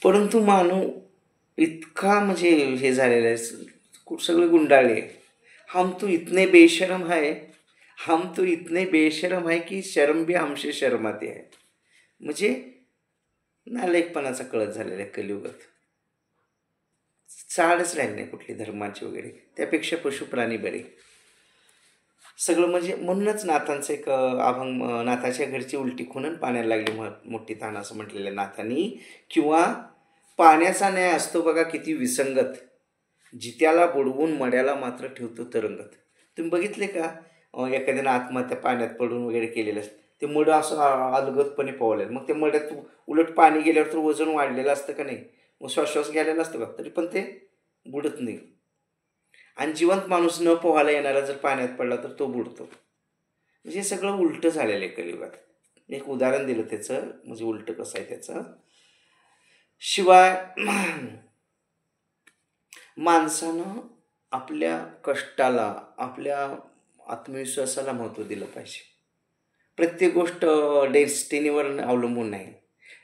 परंतु मानव इतका म्हणजे हे झालेला आहे, सगळे गुंडाळले. हम तो इतने बेशरम है, हम तो इतने बेशरम है की शर्म भी हमसे शर्माते है. म्हणजे नालायकपणाचा कळत झालेला आहे कलियुगात. चालच राहिली नाही कुठली धर्माची वगैरे. त्यापेक्षा पशुप्राणी बरे. सगळं म्हणजे म्हणूनच नाथांचं एक अभंग, नाथाच्या घरची उलटी खून अन् पाण्याला लागली मोठी तहान असं म्हटलेलं आहे नाथांनी. किंवा पाण्याचा न्याय असतो बघा किती विसंगत, जित्याला बुडवून मड्याला मात्र ठेवतो तरंगत. तुम्ही बघितले का एखाद्यानं आत्महत्या पाण्यात पडून वगैरे केलेलं असतं, ते मड असं अलगदपणे पोहलेलं, मग ते मड्यात उलट पाणी गेल्यावर तर वजन वाढलेलं असतं का नाही, मग श्वास घ्यायला नसतं का, तरी पण ते बुडत नाही. आणि जिवंत माणूस न पोहायला येणारा जर पाण्यात पडला तर तो बुडतो. म्हणजे हे सगळं उलटं झालेलं आहे कलियुगात. एक उदाहरण दिलं त्याचं, म्हणजे उलटं कसं आहे त्याचं. शिवाय माणसानं आपल्या कष्टाला, आपल्या आत्मविश्वासाला महत्त्व दिलं पाहिजे. प्रत्येक गोष्ट डेस्टिनीवर अवलंबून नाही.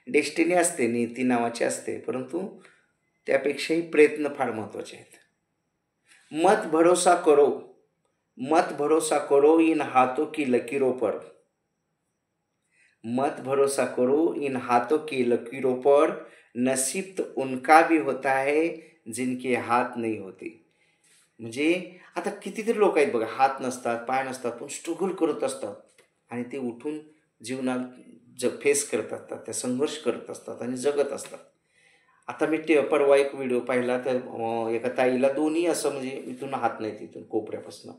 डेस्टिनी असते, नियती नावाची असते, परंतु त्यापेक्षाही प्रयत्न फार महत्त्वाचे आहेत. मत भरोसा करो इन हाथों की लकीरों पर. मत भरोसा करो इन हाथों की लकीरों पर, नसीब तो उनका भी होता है जिनके हात नहीं होते. म्हणजे आता कितीतरी लोक आहेत बघा, हात नसतात, पाय नसतात, पण स्ट्रगल करत असतात आणि ते उठून जीवनात फेस करत असतात, त्या संघर्ष करत असतात आणि जगत असतात. आता मी परवा एक व्हिडिओ पाहिला, तर एका ताईला दोन्ही असं म्हणजे इथून हात नाही, तिथून कोपऱ्यापासून,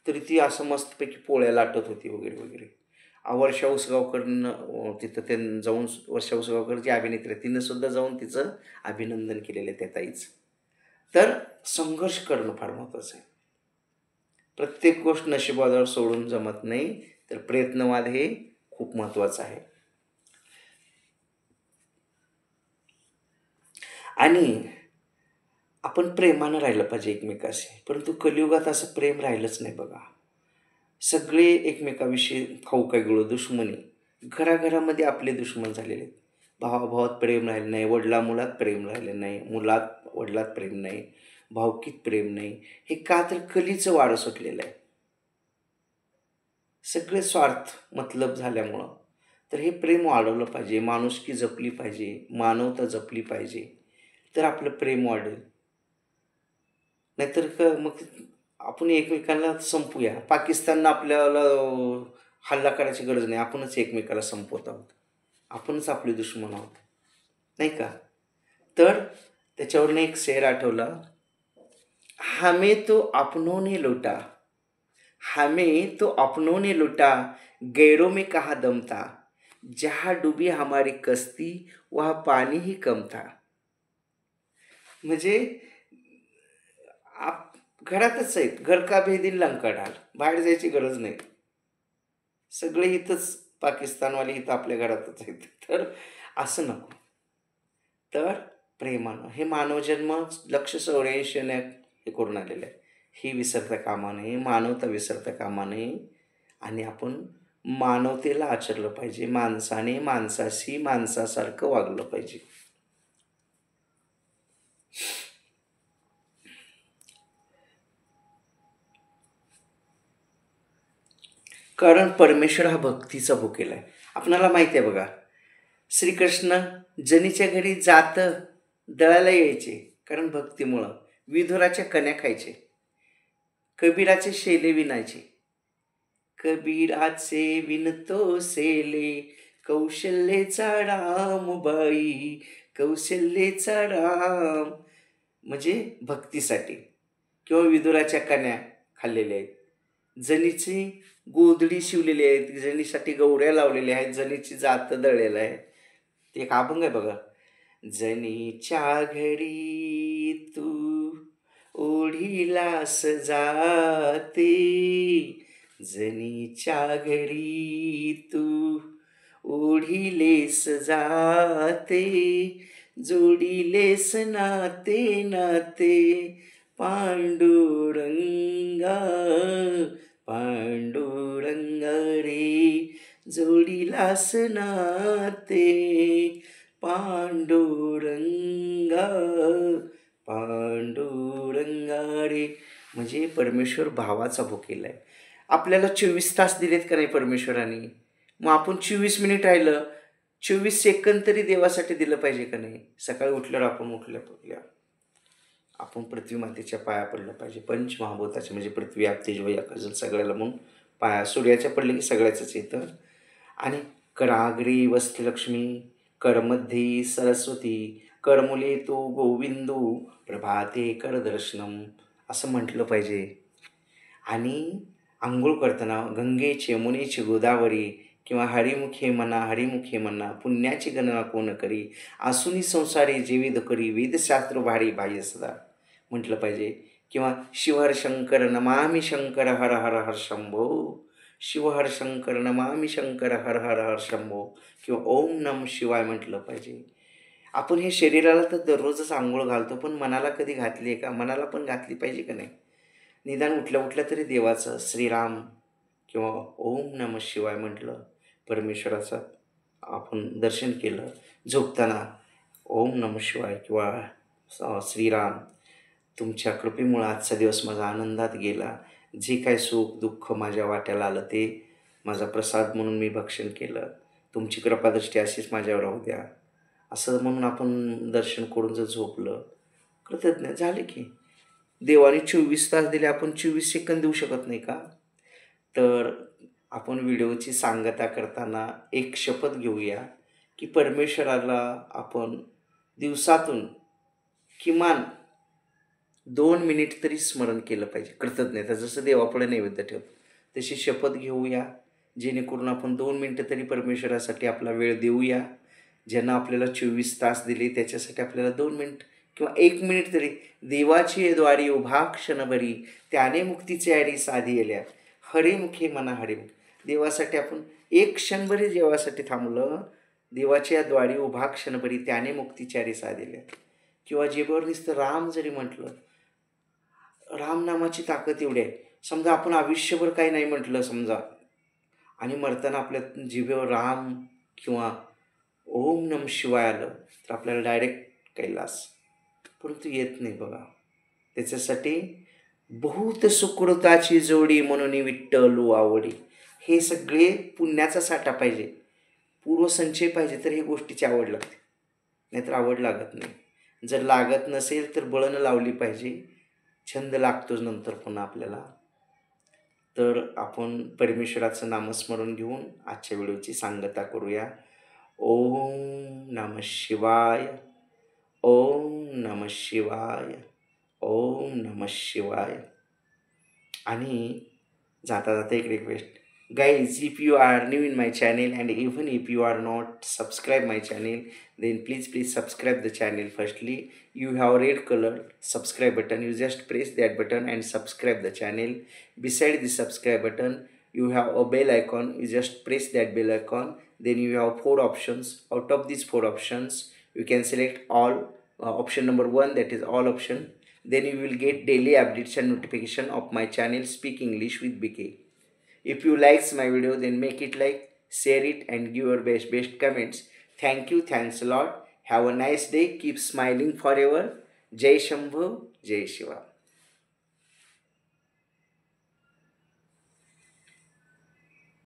तरी ती असं मस्तपैकी पोळ्या लाटत होती वगैरे वगैरे. वर्षा उसगावकरनं तिथं ते जाऊन, वर्षा उसगावकर जी अभिनेत्री आहे तिनं सुद्धा जाऊन तिचं अभिनंदन केलेलं आहे त्या ताईचं. तर संघर्ष करणं फार महत्त्वाचं आहे. प्रत्येक गोष्ट नशिबावर सोडून जमत नाही, तर प्रयत्नवाद हे खूप महत्त्वाचं आहे. आणि आपण प्रेमानं राहिलं पाहिजे एकमेकाशी, परंतु कलियुगात असं प्रेम राहिलंच नाही बघा. सगळे एकमेकाविषयी खाऊ काय गोळ दुश्मनी. घराघरामध्ये आपले दुश्मन झालेले आहेत. भावाभावात प्रेम राहिलं नाही, वडिला-मुलात प्रेम राहिलं नाही, मुलात वडिलात प्रेम नाही, भावकीत प्रेम नाही. हे का तर कलीचं वारं सुटलेलं आहे. सगळे स्वार्थ मतलब झाल्यामुळं. तर हे प्रेम वाढवलं पाहिजे, माणुसकी जपली पाहिजे, मानवता जपली पाहिजे, तर आपलं प्रेम वाढेल. नाहीतर मग आपण एकमेकांना संपवूया. पाकिस्ताननं आपल्याला हल्ला करायची गरज नाही. आपणच एकमेकाला संपवत आहोत. आपणच आपले दुश्मन आहोत. नाही का? तर त्याच्यावरनं एक शेर आठवला. हमें तो अपनों ने लूटा, हमें तो अपनों ने लूटा, गैरों में कहाँ दम था, जहाँ डूबी हमारी कश्ती वहाँ पाणी ही कम था. म्हणजे घरातच आहेत. घर का भेदील लंका ढाल. बाहेर जायची गरज नाही. सगळे इथंच पाकिस्तानवाले इथं आपल्या घरातच आहेत. तर असं नको. तर प्रेमानं हे मानवजन्म 184 हे करून आलेलं आहे. ही विसरता कामा नये, मानवता विसरता कामा नये आणि आपण मानवतेला आचरलं पाहिजे. माणसाने माणसाशी माणसासारखं वागलं पाहिजे. कारण परमेश्वर हा भक्तीचा भुकेला आहे. आपणाला माहिती आहे बघा, श्रीकृष्ण जनीच्या घरी जातं दळायला यायचे, कारण भक्तीमुळं. विधुराच्या कन्या खायचे, कबीराचे शेले विणायचे. कबीराचे विणतो शेले, कौशल्येचा रामबाई, कौशल्येचा राम. म्हणजे भक्तीसाठी. किंवा विदुराच्या कन्या खाल्लेल्या आहेत. जनीची गोधडी शिवलेली आहेत, जनीसाठी गौऱ्या लावलेल्या आहेत, जनीची जातं दळलेलं आहे. ते एक अभंग आहे बघा. जनीच्या घरी तू ओढीलास जाते, जनीच्या घरी तू ओढिलेस जाते, जोडिलेस नाते नाते पांडुरंगा, पांडुरंगा रे, जोडिलास नाते पांडुरंगा पांडुरंगा रे. म्हणजे परमेश्वर भावाचा भुकेला आहे. आपल्याला 24 तास दिलेत का नाही परमेश्वराने, मग आपण 24 मिनिट राहिलं, 24 सेकंद तरी देवासाठी दिलं पाहिजे का नाही. सकाळी उठल्यावर आपण उठल्या आपण पृथ्वी मातेच्या पाया पडलं पाहिजे. पंचमहाभूताचे म्हणजे पृथ्वी, आप, तेज, वायू, आकाश, जल सगळ्याला म्हणून पाया. सूर्याच्या पडले की सगळ्याचंच येतं. आणि कराग्रे वसती लक्ष्मी, करमध्ये सरस्वती, करमुले तो गोविंदू, प्रभाते करदर्शनम असं म्हटलं पाहिजे. आणि आंघोळ करताना गंगेचे यमुनेची गोदावरी किंवा हरिमुखे म्हणा पुण्याची गणना कोण करी, आसुनी संसारी जीवित करी, वेदशास्त्र भारी बाह्य सदा म्हटलं पाहिजे. किंवा शिवहर शंकर नमामि शंकर हर हर हर शंभो, शिवहर शंकर नमामि शंकर हर हर हर शंभो, किंवा ओम नम शिवाय म्हटलं पाहिजे. आपण हे शरीराला तर दररोजच आंघोळ घालतो, पण मनाला कधी घातली आहे का. मनाला पण घातली पाहिजे का नाही. निदान उठल्या उठल्या तरी देवाचं श्रीराम किंवा ओम नम शिवाय म्हटलं, परमेश्वराचं आपण दर्शन केलं. झोपताना ओम नम शिवाय किंवा श्रीराम, तुमच्या कृपेमुळं आजचा दिवस माझा आनंदात गेला. जे काय सुख दुःख माझ्या वाट्याला आलं ते माझा प्रसाद म्हणून मी भक्षण केलं. तुमची कृपादृष्टी अशीच माझ्यावर राहू द्या, असं म्हणून आपण दर्शन करून जर झोपलं, कृतज्ञ झाले की. देवाने 24 तास दिले, आपण 24 सेकंद देऊ शकत नाही का. तर आपण व्हिडिओची सांगता करताना एक शपथ घेऊया की परमेश्वराला आपण दिवसातून किमान 2 मिनिट तरी स्मरण केलं पाहिजे. कृतज्ञता जसं देवापुढे नैवेद्य ठेवतो तशी शपथ घेऊया, जेणेकरून आपण 2 मिनिटं तरी परमेश्वरासाठी आपला वेळ देऊया. ज्यांना आपल्याला 24 तास दिले त्याच्यासाठी आपल्याला 2 मिनिट किंवा 1 मिनिट तरी. देवाची द्वारी उभा क्षणभरी, त्याने मुक्तीचे आरी साधी येल्या, हरिमुखे म्हणा हरिमुख. देवासाठी आपण एक क्षणभरी देवासाठी थांबलं, देवाच्या द्वारी उभा क्षणभरी, त्याने मुक्तीचे आरी साधिल्या. किंवा जेबावर नुसतं राम जरी म्हटलं, रामनामाची ताकद एवढी आहे. समजा आपण आयुष्यभर काही नाही म्हटलं समजा, आणि मरताना आपल्या जिभेवर राम किंवा ओम नम शिवाय आलं, तर आपल्याला डायरेक्ट कैलास. परंतु येत नाही बघा. त्याच्यासाठी बहुत सुकृताची जोडी म्हणून विठ्ठलू आवडी. हे सगळे पुण्याचा साठा पाहिजे, पूर्वसंचय पाहिजे, तर हे गोष्टीची आवड लागते. नाहीतर आवड लागत नाही. जर लागत नसेल तर बळण लावली पाहिजे. छंद लागतोच नंतर पुन्हा आपल्याला. तर आपण परमेश्वराचं नामस्मरण घेऊन आजच्या व्हिडिओची सांगता करूया. ओम नमः शिवाय, ओम नमः शिवाय, ओम नमः शिवाय. आणि जाता जाता एक request, guys, if you are new in my channel and even if you are not subscribe my channel, then please subscribe the channel. Firstly, you have red color subscribe button, you just press that button and subscribe the channel. Beside the subscribe button you have a bell icon, you just press that bell icon. Then you have 4 options. Out of these 4 options you can select all, option number 1, that is all option. Then you will get daily updates and notification of my channel Speak English with BK. If you likes my video, then make it like, share it and give your best comments. Thank you, thanks a lot. Have a nice day. Keep smiling forever. Jai Shambhu, Jai Shiva.